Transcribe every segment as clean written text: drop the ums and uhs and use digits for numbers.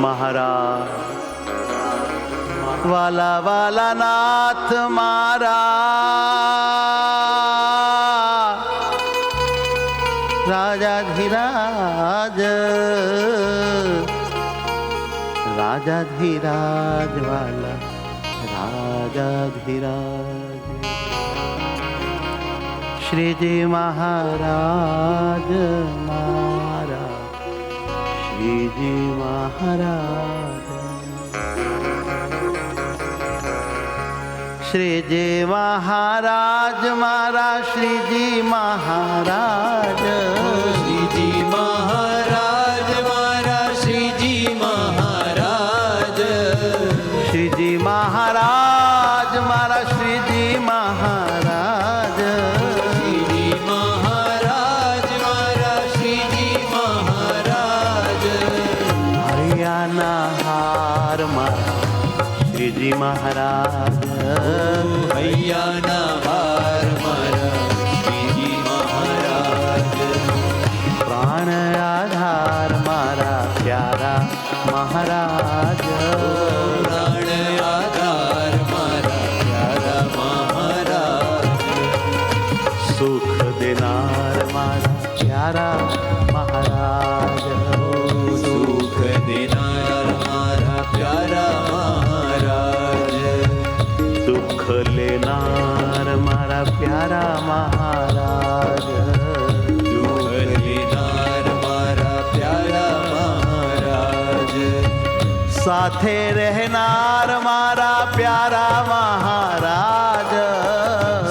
महाराज वाला वाला नाथ मारा राजाधिराज राजाधिराज वाला राजाधिराज श्री जी महाराज मारा श्री जी महाराज श्री जी महाराज मारा श्री जी महाराज श्री जी महाराज मारा श्री जी महाराज श्री जी महाराज मारा श्री जी महाराज श्री जी महाराज मारा श्री जी महाराज हरियाणा हार मारा श्री जी महाराज हरियाणा हार मारा श्री जी महाराज प्राण आधार मारा प्यारा महाराज प्राण आधार मारा प्यारा महाराज सुख देनार मारा प्यारा महाराज सुख देनार मारा प्यारा महाराज दुख लेनार मारा प्यारा महाराज दुख लेनार मारा प्यारा महाराज साथे रहनार मारा प्यारा महाराज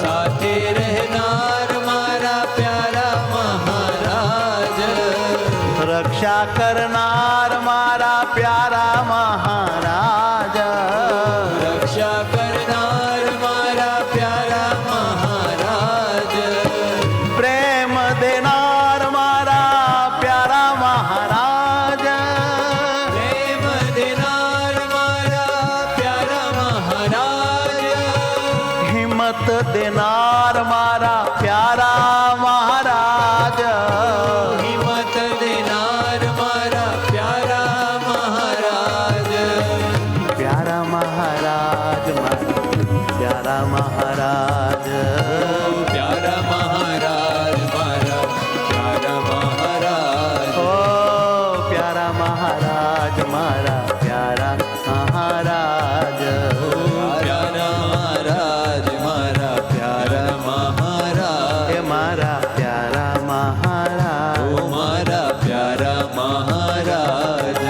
साथे रहनार मारा प्यारा महाराज रक्षा करनार मारा प्यारा महाराज रक्षा करनार मारा प्यारा महाराज प्रेम देनार मारा प्यारा महाराज प्रेम देनार मारा प्यारा महाराज हिम्मत देनार मारा प्यारा महाराज हिम्मत देनार मारा प्यारा महाराज प्यारा महाराज प्यारा महाराज प्यारा महाराज मारा प्यारा महाराज ओ प्यारा महाराज मारा प्यारा महाराज प्यारा महाराज मारा प्यारा महाराज हे मारा प्यारा महाराज ओ मारा प्यारा महाराज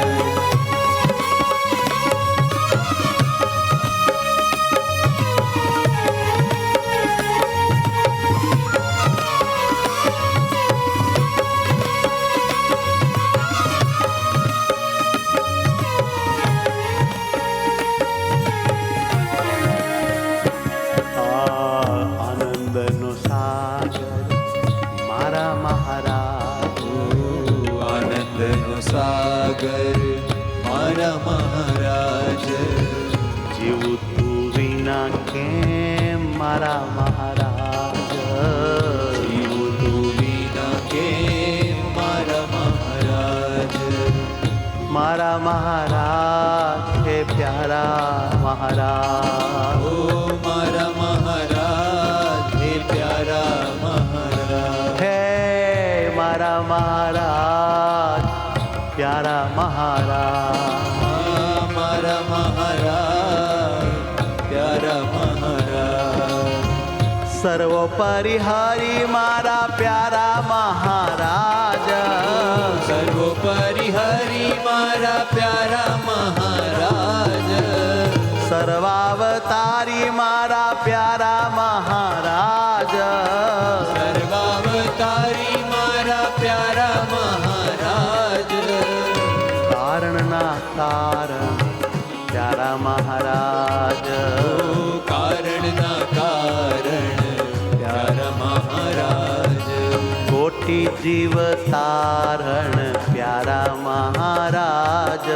आनंद नो सागर मारा महाराज आनंद नो सागर मारा महाराज जीव तू विना के मारा महाराज जीव तू विना के मारा महाराज मारा महाराज हे प्यारा महाराज ओ मारा महाराज हे प्यारा महाराज हे मारा महाराज प्यारा महाराज मारा महाराज प्यारा महाराज सर्वोपरि हरि मारा प्यारा महाराज सर्वोपरि हरि मारा प्यारा महाराज सर्वावतारी मारा प्यारा महाराज सर्वावतारी मारा प्यारा महाराज कारण ना कारण प्यारा महाराज कारण ना જીવ તારણ પ્યારા મહારાજ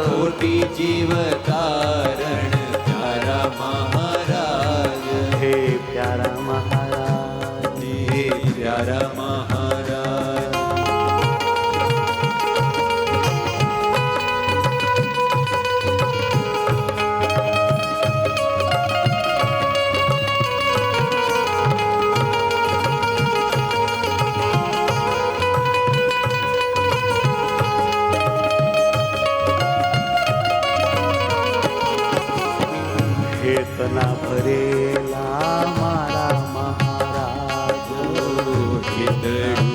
કોટી જીવ તારણ પ્યારા મહારાજ હે પ્યારા મહારાજ હે પ્યારા મહારાજ હેતના ભરેલા મારા મહારાજ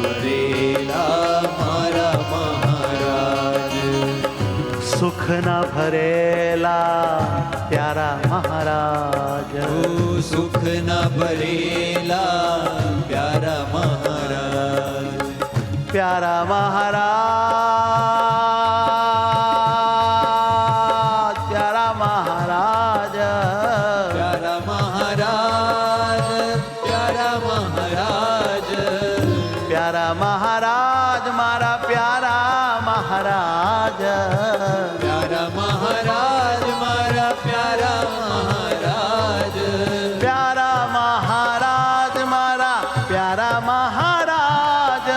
ભરેલા મારા મહારાજ સુખના ભરેલા પ્યારા મહારાજ સુખના ભરેલા પ્યારા મહારાજ પ્યારા મહારાજ પ્યારા મહારાજ પ્યારા મહારાજ પ્યારા મહારાજ પ્યારા મહારાજ મારા પ્યારા મહારાજ પ્યારા મહારાજ મારા પ્યારા મહારાજ પ્યારા મહારાજ મારા પ્યારા મહારાજ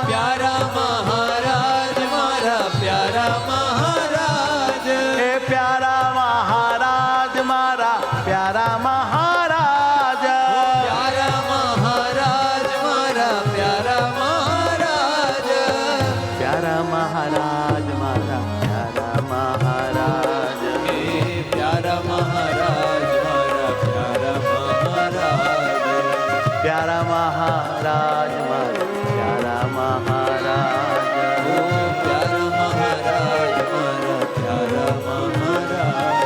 પ્યારા મહારાજ મારા પ્યારા મહારાજ હે પ્યારા મહારાજ મારા પ્યારા મહારાજ પ્યારા મહારાજ મારા પ્યારા મહારાજ પ્યારા મહારાજ મારા પ્યારા મહારાજ હે પ્યારા મહારાજ મારા પ્યારા મહારાજ પ્યારા મહારાજ મારા પ્યારા મહારાજ ઓ પ્યારા મહારાજ મારા પ્યારા મહારાજ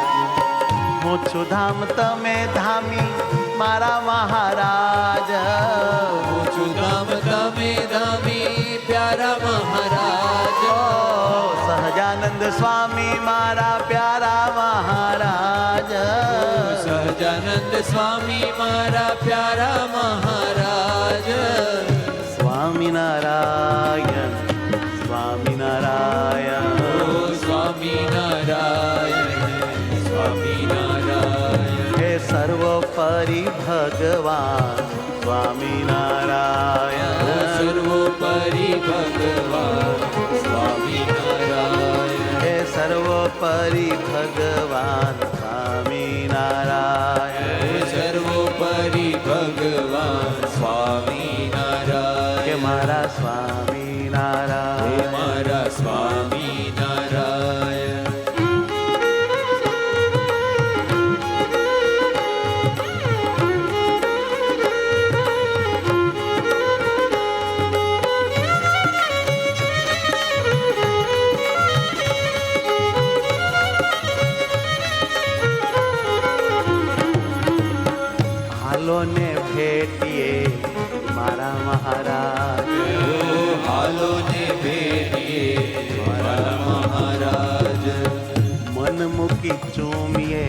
હું છું ધામ તમે ધામી મારા મહારાજ ઊંચું ધામ તમે ધામી પ્યારા મહારાજ ઓ સહજાનંદ સ્વામી મારા પ્યારા મહારાજ સહજાનંદ સ્વામી મારા પ્યારા મહારાજ સ્વામિનારાયણ સ્વામિનારાયણ ઓ સ્વામિનારાયણ સ્વામિનારાયણ હે સર્વોપરી ભગવાન સ્વામિનારાયણ સર્વોપરી ભગવાન સ્વામિનારાયણ હે સર્વોપરી ભગવાન સ્વામિનારાયણ સર્વોપરી ભગવાન કે સ્વામિનારાયણ મારા હે સ્વામિનારાયણ મારા સ્વામિનારાયણ હાલો ને ભેટીએ મારા મહારાજ હાલો ને ભેટીએ મારા મહારાજ મન મૂકી ચૂમીએ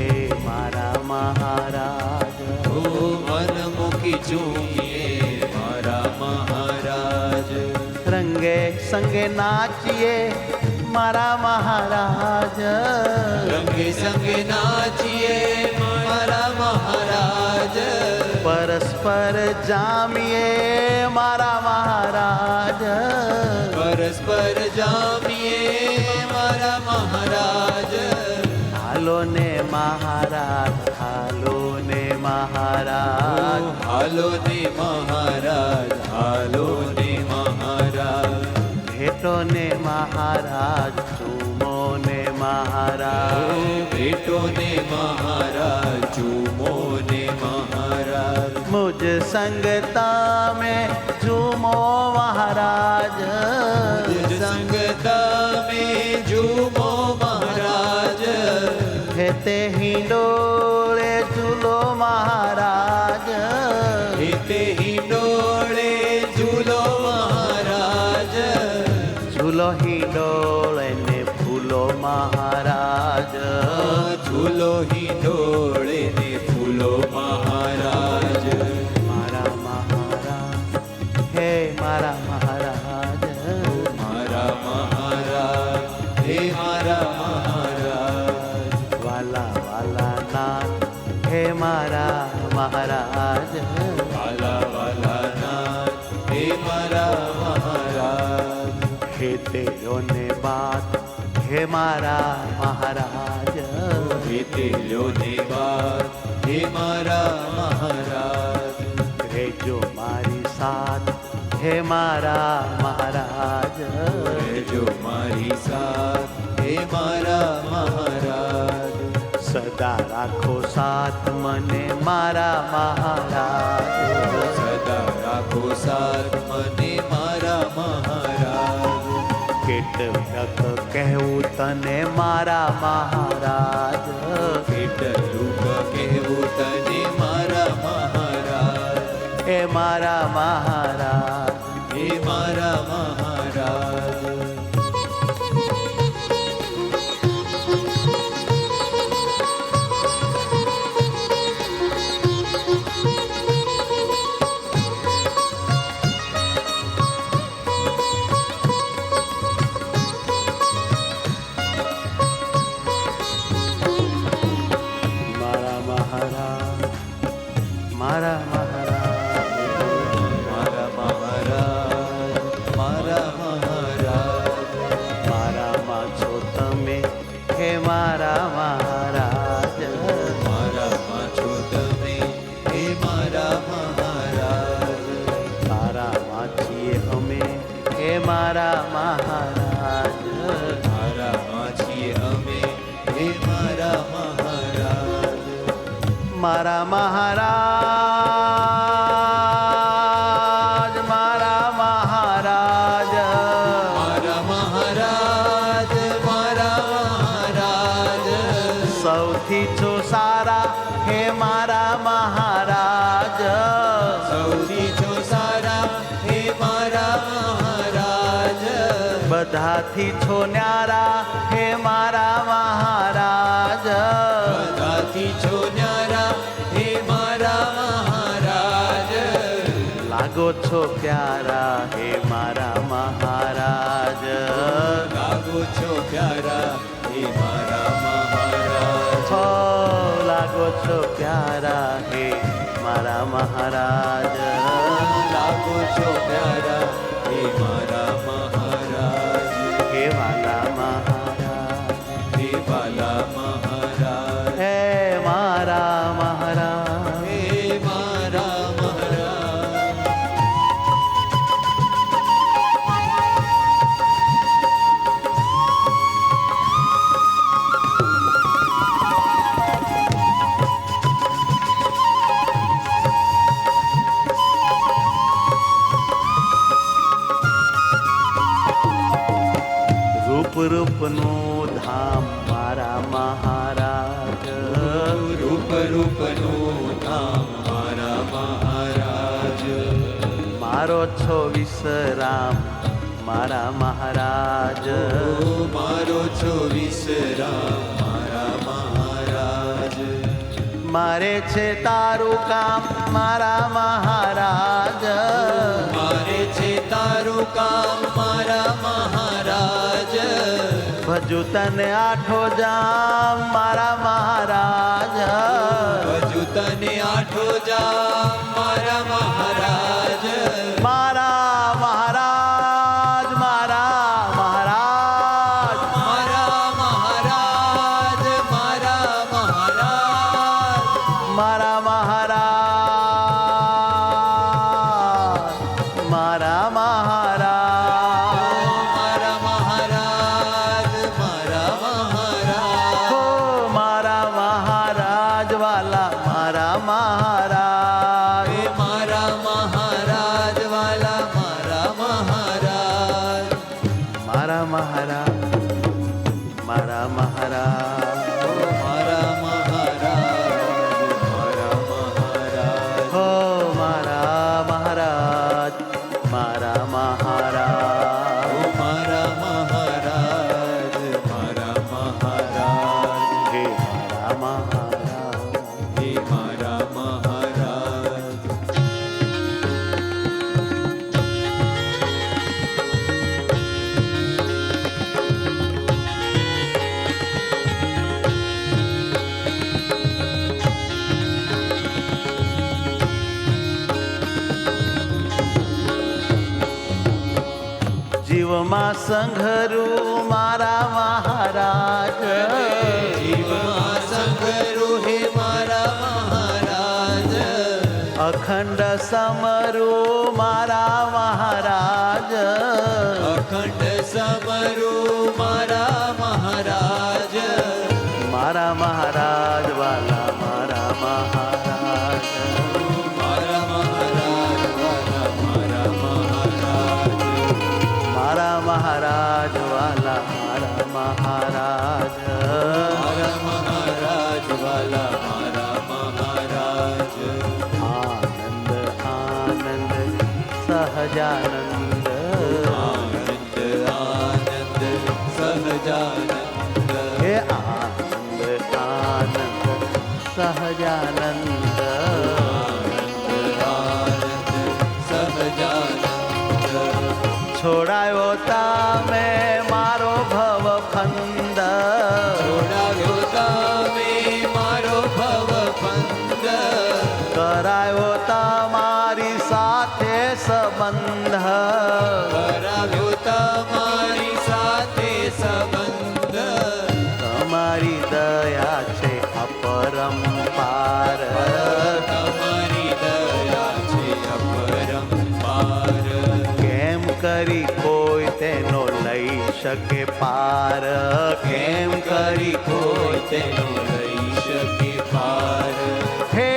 મારા મહારાજ ઓ મન મૂકી ચૂમીએ મારા મહારાજ રંગે સંગે નાચીએ મારા મહારાજ રંગે સંગે નાચીએ મારા મહારાજ પરસ્પર જામીએ મારા મહારાજ પરસ્પર જામીએ મારા મહારાજ હાલો ને મહારાજ હાલો ને મહારાજ હાલો ને મહારાજ હાલો ને મહારાજ ભેટો ને મહારાજ ચૂમો ને મહારાજ ભેટો ને મહારાજ ચૂમો ને મહારાજ મુજ સંગતા में झूमो महाराज સંગતા में झूमो महाराज हेते ही डोले झूलो महाराज हिते ही डोळे झूलो महाराज झूलो ही डोले ने फूलो महाराज झूलो ही डोळे ने फूलो महाराज मारा महाराज हे मारा महाराज નાથ હે મારા મહારાજ. વાલા વાલા નાથ હે મારા મહારાજ. હે તેલોને બાત હે મારા મહારાજ. હે તેલોને બાત હે મારા મહારાજ. રહેજો મારી સાથ હે મારા મહારાજ. રહેજો મારી સાથ હે મારા મહારાજ. સદા રાખો સાથ મને મારા મહારાજ. સદા રાખો સાથ મને મારા મહારાજ. કેટલક કહેવું તને મારા મહારાજ. કેટલું કહેવું તને મારા મહારાજ. એ મારા મહારાજ. હે મારા મહારાજ. મારા મહારાજ મારા મહારાજ. મારા મહારાજ મારા મહારાજ. મારામાં છો તમે હે મારા મહારાજ. મારામાં છો તમે હે મારા મહારાજ. તારામાં છીએ અમે હે મારા મહારાજ. મારામાં છીએ અમે હે મારા મહારાજ. મારા મહારાજ મારા મહારાજ. મારા મહારાજ મારા મહારાજ. સૌથી છો સારા હે મારા મહારાજ. સૌથી છો સારા હે મારા મહારાજ. બધાથી છો ન્યારા હે મારા મહારાજ. બધાથી છો ન્યારા હે મારા મહારાજ. લાગો છો પ્યારા હે મારા મહારાજ. લાગો છો પ્યારા હે મારા મહારાજ. છો લાગો છો પ્યારા હે મારા મહારાજ. લાગો છો પ્યારા હે મારા મહારાજ. હે વાલા મહારાજ. હે વાલા મહારાજ. હે મારા મહારાજ. હે મારા મહારાજ. રૂપ રૂપનું ધામ મારા મહારાજ. રૂપ રૂપનું ધામ મારા મહારાજ. મારો છો વિશ્રામ મારા મહારાજ. મારો છો વિશ્રામ મારા મહારાજ. મારે છે તારું કામ મારા મહારાજ. મારે છે તારું કામ મારા મહારાજ. ભજુ તને આઠો જામ મારા મહારાજ. હજુ તને આઠો જામ મારા મહારાજ. મારા મહારાજ મારા મહારાજ. મારા મહારાજ મારા મહારાજ. મારા મહારાજ મારા મહારાજ. મારા મહારાજ મારા મહારાજ. હો મારા મહારાજ વાલા મારા મહારાજ. હે મારા મહારાજ વાલા મારા મહારાજ. મારા મહારાજ મારા મહારાજ. મારા મહારાજ મારા મહારાજ. હો મારા મહારાજ મારા મહારાજ. ઓ મારા મહારાજ મારા મહારાજ. હે મારા મહારાજ. હે મારા મહારાજ. જીવમાં સંઘરું મારા મહારાજ જીવમાં સંઘરું હે મારા મહારાજ અખંડ સમરું મારા મહારાજ અખંડ સમરું મારા મહારાજ મારા મહારાજ વાલા મારા મહારાજ મારા મહારાજ વાલા મારા મહારાજ મારા મહારાજ વાલા મારા મહારાજ મારા મહારાજ વાલા મારા મહારાજ આનંદ આનંદ સહજાનંદ આનંદ આનંદ સહજાનંદ હે આનંદ આનંદ સહજાનંદ છોડાયો તમે મારો ભવ ફંદ છોડાવ્યો તમે મારો ભવ પંદ કરાયો તમારી સાથે સંબંધ કરાવ્યો તમારી સાથે સંબંધ તમારી દયા છે અપરંપાર તમારી દયા છે અપરંપાર કેમ કરી કોઈ તેનો લઈ શકે પાર કેમ કરી કોઈ તેનો લઈ શકે પાર હે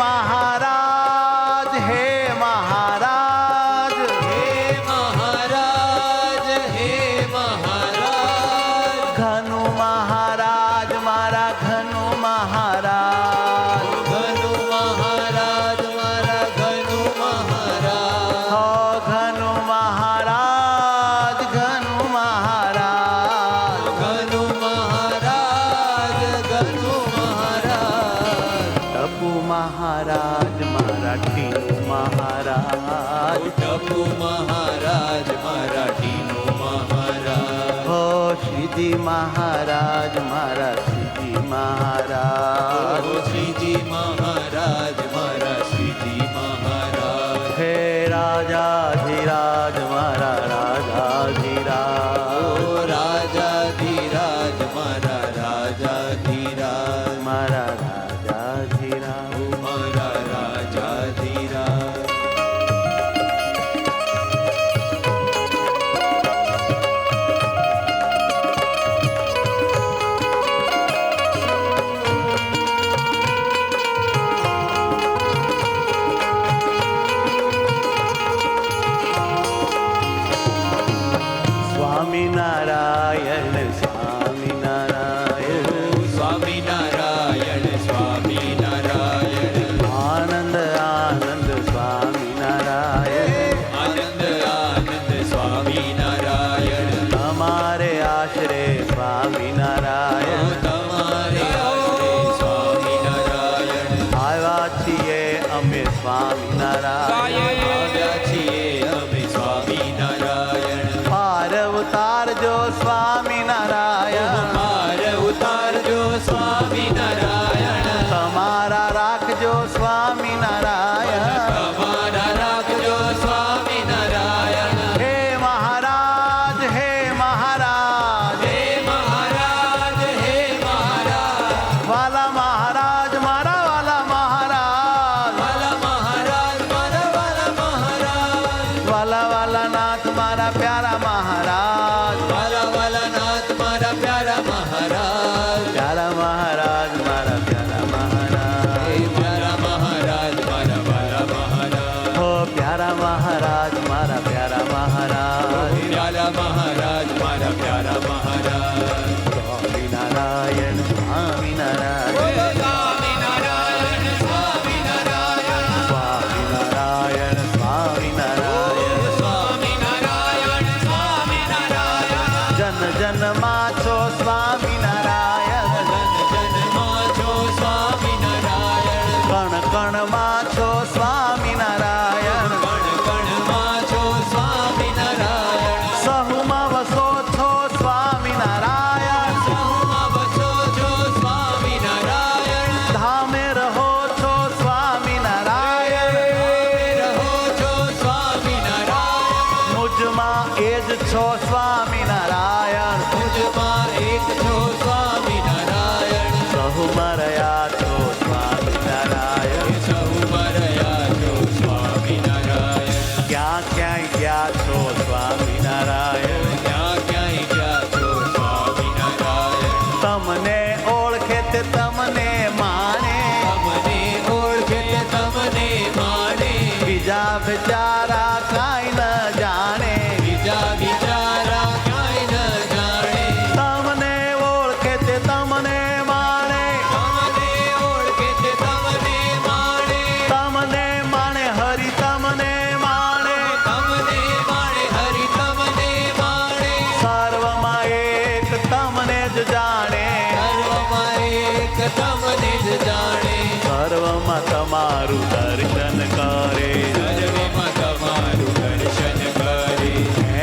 મહારાજ હે મહારાજ હે મહારાજ હે મહારાજ ઘનુ મહારાજ મારા ઘનુ મહારાજ ઘનુ મહારાજ મારા ઘનુ મહારાજ હો ઘનુ મહારાજ ઘનુ મહારાજ ઘનુ મહારાજ ઘનુ મહારાજ ટપુ મહારાજ મારા ટીનુ મહારાજ ટપુ મહારાજ મારા ટીનો મહારાજ હો શ્રીજી મહારાજ મારા શ્રીજી મહારાજ શ્રીજી મહારાજ મારા શ્રીજી મહારાજ હે રાજાધિરાજ મારા રાજાધિરાજ ઓ રાજાધીરાજ મારા રાજાધીરાજ મારા રાજાધિરાજ મારા રાજાધીરાજ સ્વામિનારાયણ સ્વામિનારાયણ સ્વામિનારાયણ સ્વામિનારાયણ આનંદ આનંદ સ્વામિનારાયણ આનંદ આનંદ સ્વામિનારાયણ તમારે આશરે સ્વામિનારાયણ તમારે આશરે સ્વામિનારાયણ આવ્યા છીએ અમે સ્વામિનારાયણ આવ્યા છીએ અમે સ્વામિનારાયણ પાર ઉતારજો સ્વામિનારાયણ પાર ઉતારજો સ્વામિનારાયણ તમારા રાખજો સ્વામિનારાયણ તમારા રાખજો સ્વામિનારાયણ હે મહારાજ હે મહારાજ હે મહારાજ હે મહારાજ વાલા મહારાજ મારા વાલા મહારાજ વાલા મહારાજ મારા વાલા મહારાજ વાલા વાલા નાથ મારા પ્યારા મહારાજ વાલા વાલા નાથ મારા પ્યારા મહારાજ પ્યારા મહારાજ મારા પ્યારા મહારાજ હે પ્યારા મહારાજ મારા વાલા મહારાજ હો પ્યારા મહારાજ મારા પ્યારા મહારાજ પ્યારા મહારાજ મારા પ્યારા મહારાજ સ્વામિનારાયણ સ્વામિનારાયણ સ્વામિનારાયણ સ્વામિનારાયણ સ્વામિનારાયણ સ્વામિનારાયણ સ્વામિનારાયણ સ્વામિનારાયણ જન જન માં છો સ્વામિનારાયણ જન્મમાં છો સ્વામિનારાયણ કણ કણ માં છો સ્વામિનારાયણ કણ કણમાં છો સ્વામિનારાયણ સહુમાં વસો છો સ્વામિનારાયણ સહુમાં વસો છો સ્વામિનારાયણ ધામે રહો છો સ્વામિનારાયણ રહો છો સ્વામિનારાયણ મુજમાં એ જ છો સ્વામિનારાયણ એક છો સ્વામિનારાયણ સહુ મરયા છો સ્વામિનારાયણ સૌ મરયા છો સ્વામિનારાયણ ક્યાં ક્યાંય ગયા છો સ્વામિનારાયણ ક્યાં ક્યાંય ગયા છો સ્વામિનારાયણ તમને ઓળખે તે તમને માણે તમને ઓળખે તે તમને માણે બીજા બિચારા કાંઈ ન જાણે બીજા બિચારા કાંઈ ન જાણે તમને ઓળખે તે તમને માણે તમને ઓળખે તે તમને માણે તમને માણે હરિ તમને માણે તમને માણે હરિ તમને માણે સર્વમાં એક તમને જ જાણે સર્વમાં એક તમને જ જાણે સર્વમાં તમારું દર્શન કરે સર્વમાં તમારું દર્શન કરે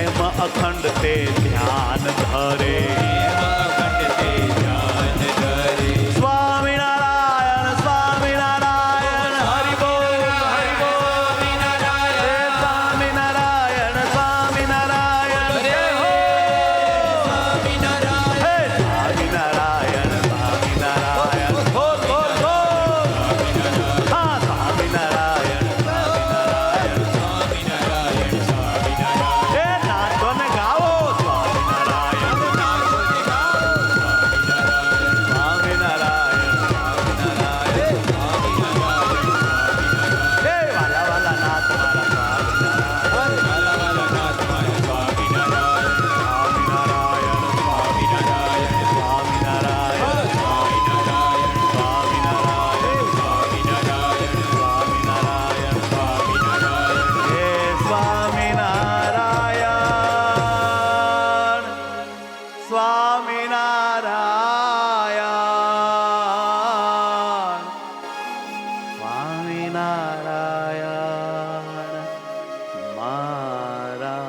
એમ અખંડ તે ધ્યાન ધરે એવા ખંડ તે ધ્યાન ધરે સ્વામિનારાયણ સ્વામિનારાયણ હરિ બોલ હરિ બોલ સ્વામિનારાયણ સ્વામિનારાયણ સ્વામિનારાયણ જય હો સ્વામિનારાયણ હે સ્વામિનારાયણ સ્વામિનારાયણ બોલ બોલ બોલ હા સ્વામિનારાયણ સ્વામિનારાયણ સ્વામિનારાયણ સ્વામિનારાયણ હે નાચો ને ગાઓ સ્વામિનારાયણ સ્વામિનારાયણ સ્વામિનારાયણ હે વાલા વાલા નાથ મારા સ્વામિનારાયણ સ્વામિનારાયણ સ્વામિનારાયણ સ્વામિનારાયણ સ્વામિનારાયણ હે સ્વામિનારાયણ સ્વામિનારાયણ સ્વામિનારાયણ મારા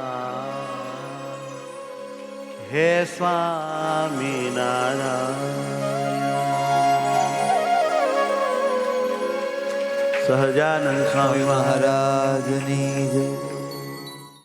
હે સ્વામિનારાયણ સહજાનંદ સ્વામી મહારાજ મહારાજની જય